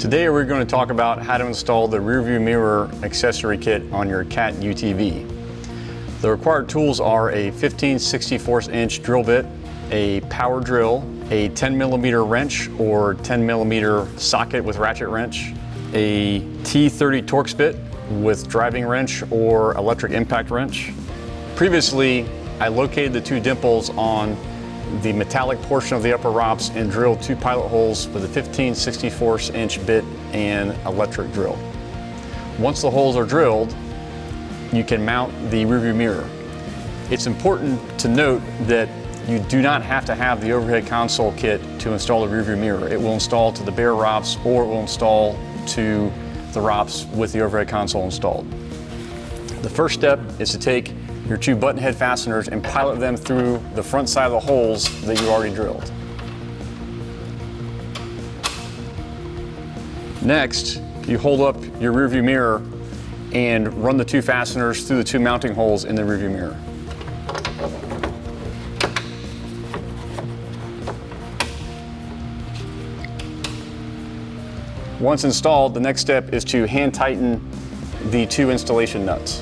Today we're going to talk about how to install the rearview mirror accessory kit on your CAT UTV. The required tools are a 15/64" drill bit, a power drill, a 10mm wrench or 10mm socket with ratchet wrench, a T30 Torx bit with driving wrench or electric impact wrench. Previously, I located the two dimples on the metallic portion of the upper ROPS and drilled two pilot holes with a 15/64" bit and electric drill. Once the holes are drilled, you can mount the rearview mirror. It's important to note that you do not have to have the overhead console kit to install the rearview mirror. It will install to the bare ROPS or it will install to the ROPS with the overhead console installed. The first step is to take your two button head fasteners and pilot them through the front side of the holes that you already drilled. Next, you hold up your rearview mirror and run the two fasteners through the two mounting holes in the rearview mirror. Once installed, the next step is to hand tighten the two installation nuts.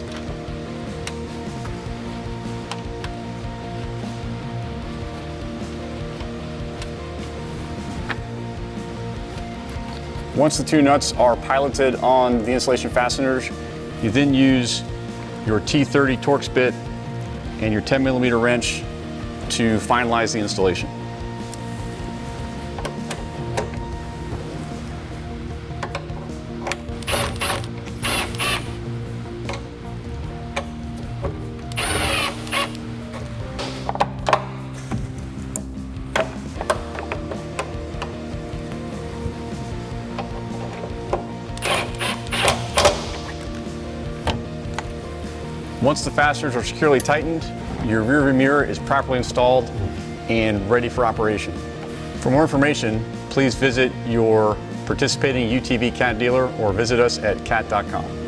Once the two nuts are piloted on the installation fasteners, you then use your T30 Torx bit and your 10mm wrench to finalize the installation. Once the fasteners are securely tightened, your rearview mirror is properly installed and ready for operation. For more information, please visit your participating UTV CAT dealer or visit us at cat.com.